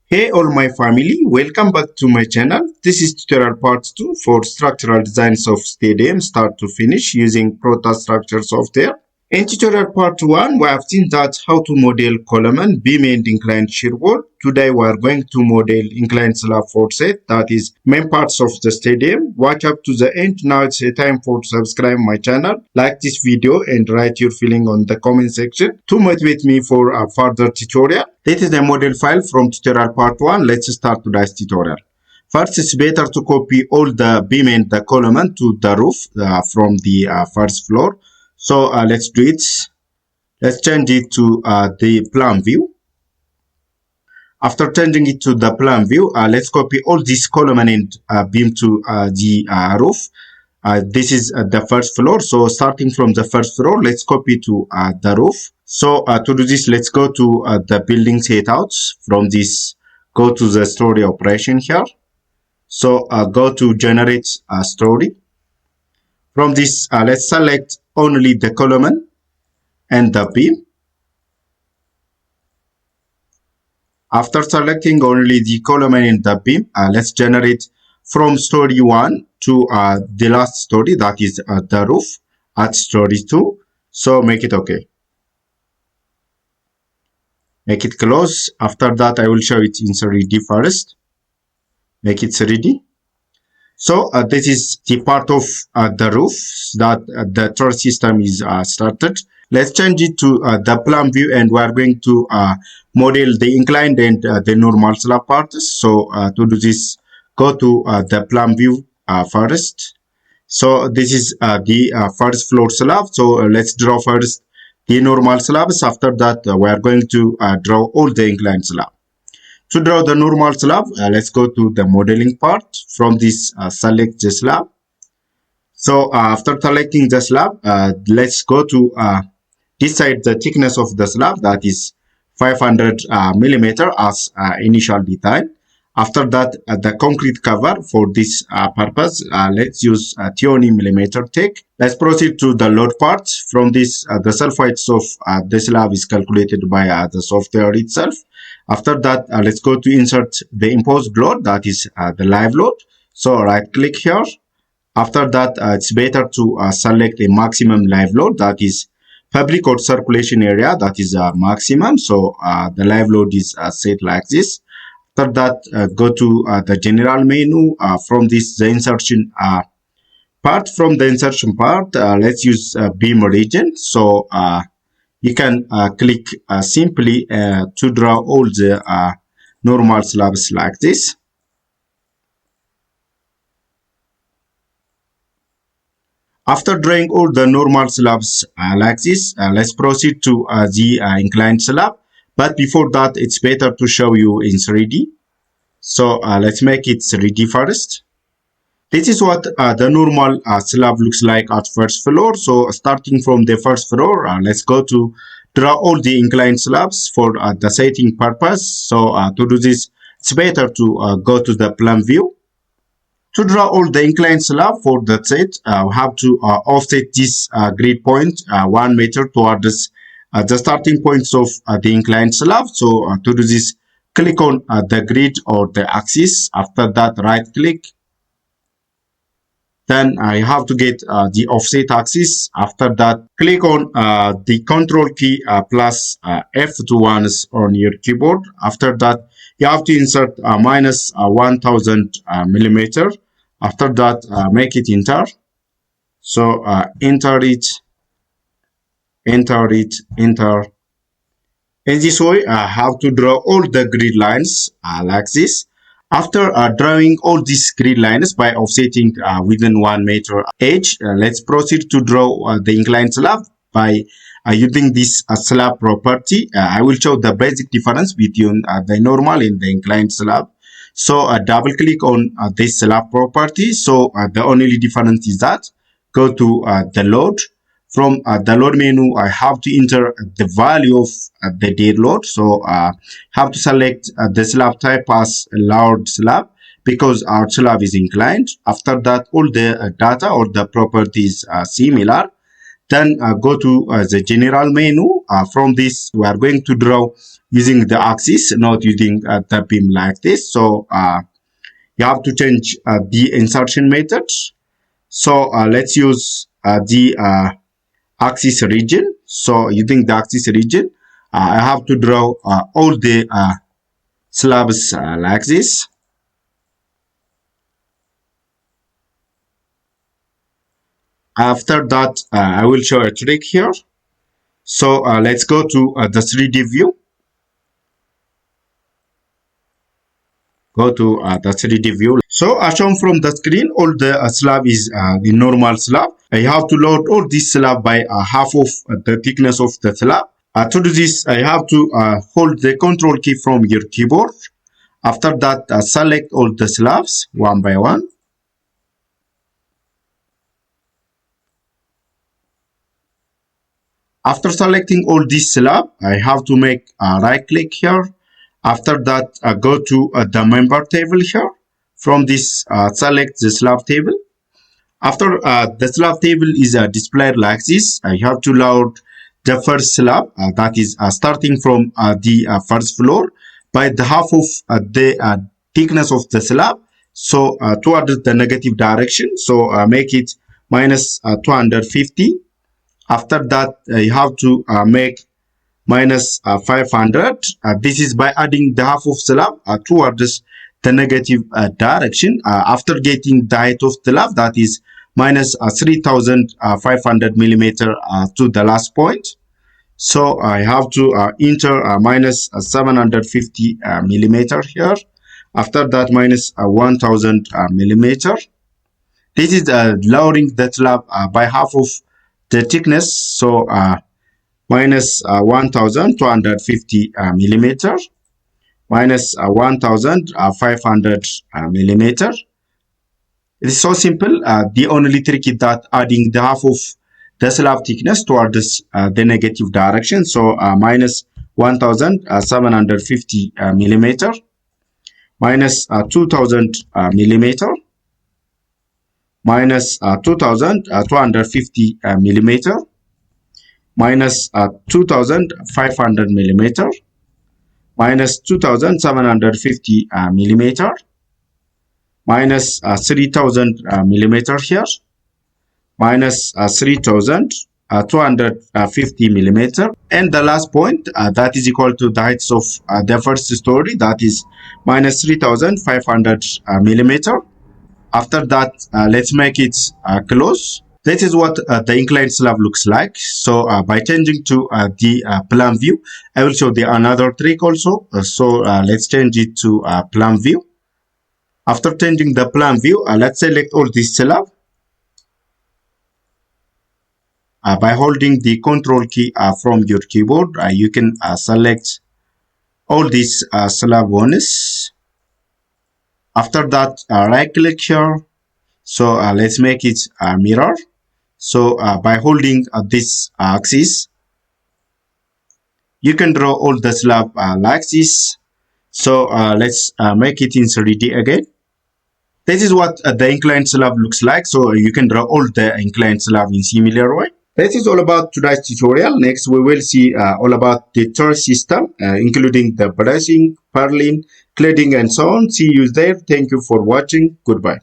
Hey all my family, welcome back to my channel. This is tutorial part 2 for structural designs of stadium start to finish using protaStructure software. In tutorial part 1, we have seen that how to model column, beam and inclined shear wall. Today we are going to model inclined slab facade, that is main parts of the stadium. Watch up to the end. Now it's time for subscribe my channel, like this video and write your feeling on the comment section to motivate me for a further tutorial. This is the model file from tutorial part 1. Let's start today's tutorial. First, it's better to copy all the beam and the column to the roof from the first floor. So let's do it. Let's change it to the plan view. After changing it to the plan view, let's copy all this column and beam to the roof. This is the first floor. So starting from the first floor, let's copy to the roof. So to do this, let's go to the building setouts. From this, go to the story operation here. So go to generate a story. From this, let's select only the column and the beam. After selecting only the column and the beam, let's generate from story 1 to the last story, that is the roof at story 2. So make it okay. Make it close. After that, I will show it in 3D first. Make it 3D. So this is the part of the roof that the truss system is started. Let's change it to the plan view, and we are going to model the inclined and the normal slab parts. So to do this, go to the plan view first. So this is the first floor slab. So let's draw first the normal slabs. After that, we are going to draw all the inclined slab. To draw the normal slab, let's go to the modeling part. From this, select the slab. So after selecting the slab, let's go to decide the thickness of the slab, that is 500 millimeter as initial design. After that, the concrete cover for this purpose, let's use 20 millimeter thick. Let's proceed to the load part. From this, the self-weights of the slab is calculated by the software itself. After that, let's go to insert the imposed load, that is the live load. So right click here. After that, it's better to select a maximum live load, that is fabric or circulation area, that is maximum. So the live load is set like this. After that, go to the general menu. From this, the insertion part. From the insertion part, let's use beam region. So you can click simply to draw all the normal slabs like this. After drawing all the normal slabs like this, let's proceed to the inclined slab. But before that, it's better to show you in 3D. So let's make it 3D first. This is what the normal slab looks like at first floor. So starting from the first floor, let's go to draw all the inclined slabs for the setting purpose. So to do this, it's better to go to the plan view. To draw all the inclined slab for the set, we have to offset this grid point 1 meter towards the starting points of the inclined slab. So to do this, click on the grid or the axis. After that, right click. Then I have to get the offset axis. After that, click on the control key plus F2 once on your keyboard. After that, you have to insert minus 1000 millimeter. After that, make it enter. So enter it, enter it, enter. In this way, I have to draw all the grid lines like this. After drawing all these grid lines by offsetting within 1 meter each, let's proceed to draw the inclined slab by using this slab property. I will show the basic difference between the normal and the inclined slab. So double click on this slab property. So the only difference is that go to the load. From the load menu, I have to enter the value of the dead load. So have to select the slab type as load slab because our slab is inclined. After that, all the data or the properties are similar. Then go to the general menu. From this, we are going to draw using the axis, not using the beam like this. So you have to change the insertion method. So let's use the axis region. So using the axis region, I have to draw all the slabs like this. After that, I will show a trick here. So let's go to the 3D view. Go to the 3D view. So as shown from the screen, all the slab is the normal slab. I have to load all this slab by half of the thickness of the slab. To do this, I have to hold the control key from your keyboard. After that, select all the slabs one by one. After selecting all this slab, I have to make a right click here. After that, go to the member table here. From this, select the slab table. After the slab table is displayed like this, I have to load the first slab, that is starting from the first floor by the half of the thickness of the slab. So towards the negative direction. So make it minus 250. After that, you have to make minus 500. This is by adding the half of slab towards the negative direction. After getting the height of the slab, that is minus 3,500 millimeter to the last point. So I have to enter minus 750 millimeter here. After that, minus 1,000 millimeter. This is lowering the slab by half of the thickness. So minus 1,250 millimeter, minus 1,500 millimeter. It is so simple. The only trick is that adding the half of the slab thickness towards the negative direction. So minus 1,750 millimeter, minus 2,000 millimeter, minus 2,250 millimeter, minus 2,500 millimeter, minus 2,750 millimeter, minus 3,000 millimeter here, minus 3,250 millimeter, and the last point that is equal to the height of the first story, that is minus 3,500 millimeter. After that, let's make it close. This is what the inclined slab looks like. So by changing to the plan view, I will show the another trick also. Let's change it to plan view. After changing the plan view, let's select all this slab. By holding the control key from your keyboard, you can select all these slab ones. After that, right click here. So let's make it a mirror. So by holding this axis, you can draw all the slab like this. So let's make it in 3D again. This is what the inclined slab looks like. So you can draw all the inclined slab in similar way. This is all about today's tutorial. Next, we will see all about the Truss system, including the bracing, purling, cladding, and so on. See you there. Thank you for watching. Goodbye.